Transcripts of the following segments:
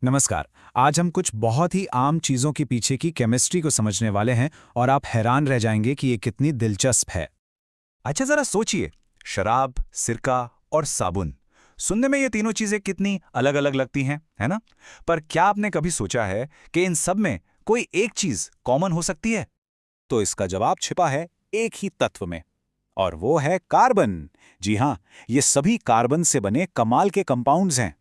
नमस्कार। आज हम कुछ बहुत ही आम चीज़ों के पीछे की केमिस्ट्री को समझने वाले हैं और आप हैरान रह जाएंगे कि ये कितनी दिलचस्प है। अच्छा जरा सोचिए, शराब, सिरका और साबुन। सुनने में ये तीनों चीजें कितनी अलग अलग लगती हैं, है ना? पर क्या आपने कभी सोचा है कि इन सब में कोई एक चीज कॉमन हो सकती है? तो इसका जवाब छिपा है एक ही तत्व में, और वो है कार्बन। जी हाँ, ये सभी कार्बन से बने कमाल के कंपाउंड्स हैं।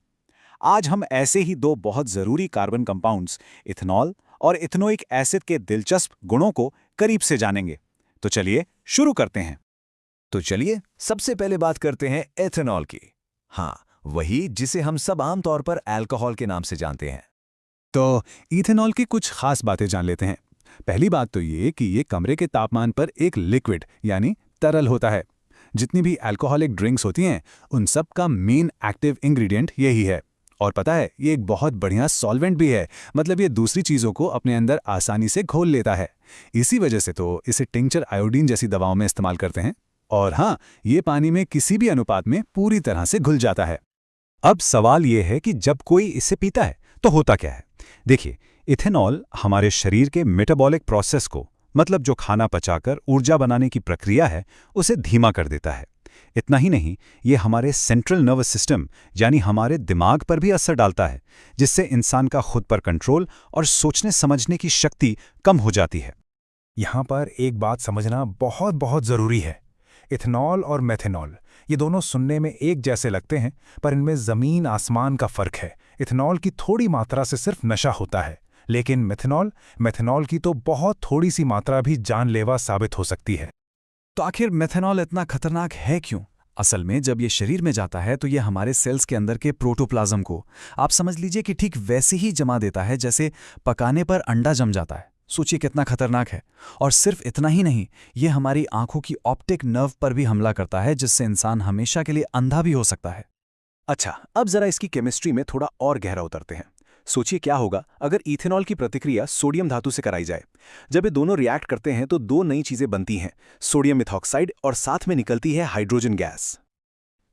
आज हम ऐसे ही दो बहुत ज़रूरी कार्बन कंपाउंड्स, इथेनॉल और इथेनोइक एसिड के दिलचस्प गुणों को करीब से जानेंगे। तो चलिए शुरू करते हैं। तो चलिए सबसे पहले बात करते हैं एथेनॉल की। हाँ, वही जिसे हम सब आमतौर पर अल्कोहल के नाम से जानते हैं। तो इथेनॉल की कुछ खास बातें जान लेते हैं। पहली बात तो ये कि ये कमरे के तापमान पर एक लिक्विड यानी तरल होता है। जितनी भी अल्कोहलिक ड्रिंक्स होती हैं, उन सब का मेन एक्टिव इंग्रेडिएंट यही है। और पता है, ये एक बहुत बढ़िया सॉल्वेंट भी है। मतलब ये दूसरी चीज़ों को अपने अंदर आसानी से घोल लेता है। इसी वजह से तो इसे टिंक्चर आयोडीन जैसी दवाओं में इस्तेमाल करते हैं। और हाँ, ये पानी में किसी भी अनुपात में पूरी तरह से घुल जाता है। अब सवाल ये है कि जब कोई इसे पीता है तो होता क्या है। देखिए, इथेनॉल हमारे शरीर के मेटाबॉलिक प्रोसेस को, मतलब जो खाना पचाकर ऊर्जा बनाने की प्रक्रिया है, उसे धीमा कर देता है। इतना ही नहीं, ये हमारे सेंट्रल नर्वस सिस्टम यानी हमारे दिमाग पर भी असर डालता है, जिससे इंसान का खुद पर कंट्रोल और सोचने समझने की शक्ति कम हो जाती है। यहाँ पर एक बात समझना बहुत बहुत ज़रूरी है। इथेनॉल और मेथेनॉल, ये दोनों सुनने में एक जैसे लगते हैं, पर इनमें ज़मीन आसमान का फ़र्क है। इथेनॉल की थोड़ी मात्रा से सिर्फ नशा होता है, लेकिन मेथेनॉल की तो बहुत थोड़ी सी मात्रा भी जानलेवा साबित हो सकती है। तो आखिर मेथेनॉल इतना खतरनाक है क्यों? असल में जब ये शरीर में जाता है तो ये हमारे सेल्स के अंदर के प्रोटोप्लाज्म को, आप समझ लीजिए कि ठीक वैसे ही जमा देता है जैसे पकाने पर अंडा जम जाता है। सोचिए कितना खतरनाक है। और सिर्फ इतना ही नहीं, ये हमारी आंखों की ऑप्टिक नर्व पर भी हमला करता है, जिससे इंसान हमेशा के लिए अंधा भी हो सकता है। अच्छा, अब जरा इसकी केमिस्ट्री में थोड़ा और गहरा उतरते हैं। सोचिए क्या होगा अगर इथेनॉल की प्रतिक्रिया सोडियम धातु से कराई जाए। जब ये दोनों रिएक्ट करते हैं तो दो नई चीजें बनती हैं, सोडियम मिथॉक्साइड, और साथ में निकलती है हाइड्रोजन गैस।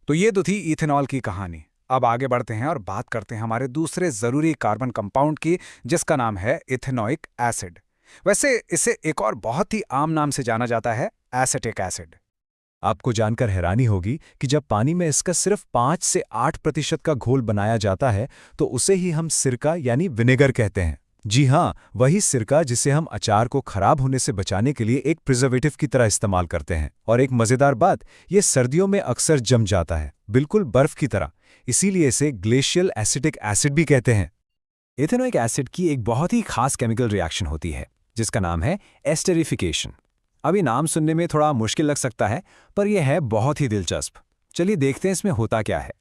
तो ये तो थी इथेनॉल की कहानी। अब आगे बढ़ते हैं और बात करते हैं हमारे दूसरे ज़रूरी कार्बन कंपाउंड की, जिसका नाम है इथेनोइक एसिड। वैसे इसे एक और बहुत ही आम नाम से जाना जाता है, एसिटिक एसिड। आपको जानकर हैरानी होगी कि जब पानी में इसका सिर्फ 5 से 8% का घोल बनाया जाता है तो उसे ही हम सिरका यानी विनेगर कहते हैं। जी हाँ, वही सिरका जिसे हम अचार को खराब होने से बचाने के लिए एक प्रिजर्वेटिव की तरह इस्तेमाल करते हैं। और एक मज़ेदार बात, ये सर्दियों में अक्सर जम जाता है, बिल्कुल बर्फ की तरह। इसीलिए इसे ग्लेशियल एसिटिक एसिड भी कहते हैं। इथेनोइक एसिड की एक बहुत ही खास केमिकल रिएक्शन होती है, जिसका नाम है एस्टरिफिकेशन। अभी नाम सुनने में थोड़ा मुश्किल लग सकता है, पर यह है बहुत ही दिलचस्प। चलिए देखते हैं इसमें होता क्या है।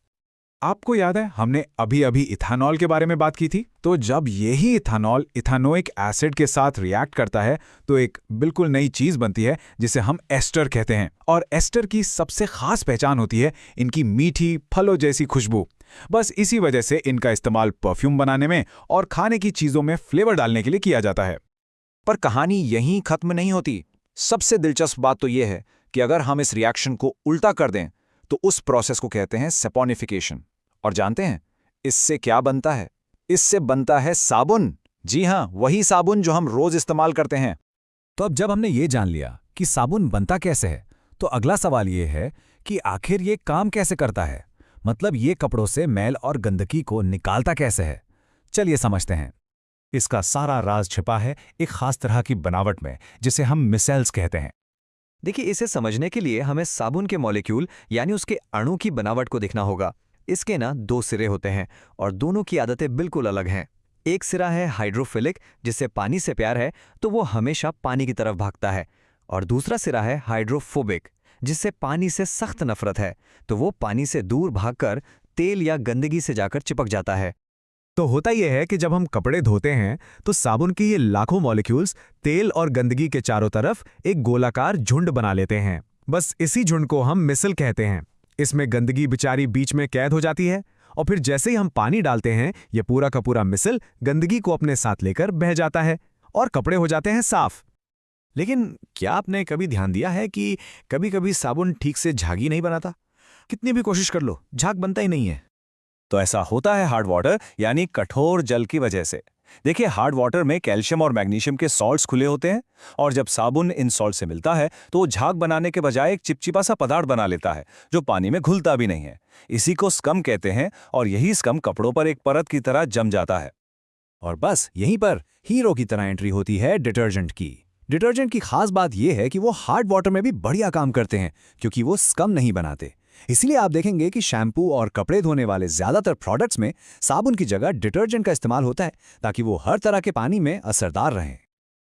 आपको याद है, हमने अभी अभी इथेनॉल के बारे में बात की थी। तो जब यही इथेनॉल इथेनोइक एसिड के साथ रिएक्ट करता है तो एक बिल्कुल नई चीज बनती है, जिसे हम एस्टर कहते हैं। और एस्टर की सबसे खास पहचान होती है इनकी मीठी फलों जैसी खुशबू। बस इसी वजह से इनका इस्तेमाल परफ्यूम बनाने में और खाने की चीजों में फ्लेवर डालने के लिए किया जाता है। पर कहानी यहीं खत्म नहीं होती। सबसे दिलचस्प बात तो यह है कि अगर हम इस रिएक्शन को उल्टा कर दें तो उस प्रोसेस को कहते हैं सैपोनिफिकेशन। और जानते हैं इससे क्या बनता है? इससे बनता है साबुन। जी हां, वही साबुन जो हम रोज इस्तेमाल करते हैं। तो अब जब हमने ये जान लिया कि साबुन बनता कैसे है, तो अगला सवाल ये है कि आखिर ये काम कैसे करता है। मतलब ये कपड़ों से मैल और गंदगी को निकालता कैसे है। चलिए समझते हैं। इसका सारा राज छिपा है एक खास तरह की बनावट में, जिसे हम मिसेल्स कहते हैं। देखिए, इसे समझने के लिए हमें साबुन के मॉलिक्यूल यानी उसके अणु की बनावट को देखना होगा। इसके ना दो सिरे होते हैं और दोनों की आदतें बिल्कुल अलग हैं। एक सिरा है हाइड्रोफिलिक, जिससे पानी से प्यार है तो वो हमेशा पानी की तरफ भागता है। और दूसरा सिरा है हाइड्रोफोबिक, जिससे पानी से सख्त नफरत है, तो वो पानी से दूर भागकर तेल या गंदगी से जाकर चिपक जाता है। तो होता यह है कि जब हम कपड़े धोते हैं तो साबुन के ये लाखों मॉलिक्यूल्स तेल और गंदगी के चारों तरफ एक गोलाकार झुंड बना लेते हैं। बस इसी झुंड को हम मिसल कहते हैं। इसमें गंदगी बेचारी बीच में कैद हो जाती है और फिर जैसे ही हम पानी डालते हैं, ये पूरा का पूरा मिसल गंदगी को अपने साथ लेकर बह जाता है और कपड़े हो जाते हैं साफ। लेकिन क्या आपने कभी ध्यान दिया है कि कभी-कभी साबुन ठीक से झाग ही नहीं बनाता? कितनी भी कोशिश कर लो, झाग बनता ही नहीं है। तो ऐसा होता है हार्ड वाटर यानी कठोर जल की वजह से। देखिए, हार्ड वाटर में कैल्शियम और मैग्नीशियम के सॉल्ट्स खुले होते हैं और जब साबुन इन सॉल्ट से मिलता है तो वो झाग बनाने के बजाय एक चिपचिपा सा पदार्थ बना लेता है जो पानी में घुलता भी नहीं है। इसी को स्कम कहते हैं और यही स्कम कपड़ों पर एक परत की तरह जम जाता है। और बस यहीं पर हीरो की तरह एंट्री होती है डिटर्जेंट की। डिटर्जेंट की खास बात यह है कि वो हार्ड वाटर में भी बढ़िया काम करते हैं क्योंकि वो स्कम नहीं बनाते। इसीलिए आप देखेंगे कि शैम्पू और कपड़े धोने वाले ज्यादातर प्रोडक्ट्स में साबुन की जगह डिटर्जेंट का इस्तेमाल होता है ताकि वो हर तरह के पानी में असरदार रहें।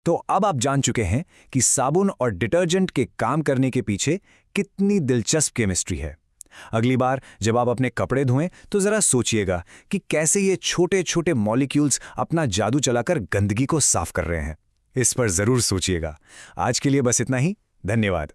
तो अब आप जान चुके हैं कि साबुन और डिटर्जेंट के काम करने के पीछे कितनी दिलचस्प केमिस्ट्री है। अगली बार जब आप अपने कपड़े धोएं तो जरा सोचिएगा कि कैसे ये छोटे छोटे मॉलिक्यूल्स अपना जादू चलाकर गंदगी को साफ कर रहे हैं। इस पर जरूर सोचिएगा। आज के लिए बस इतना ही। धन्यवाद।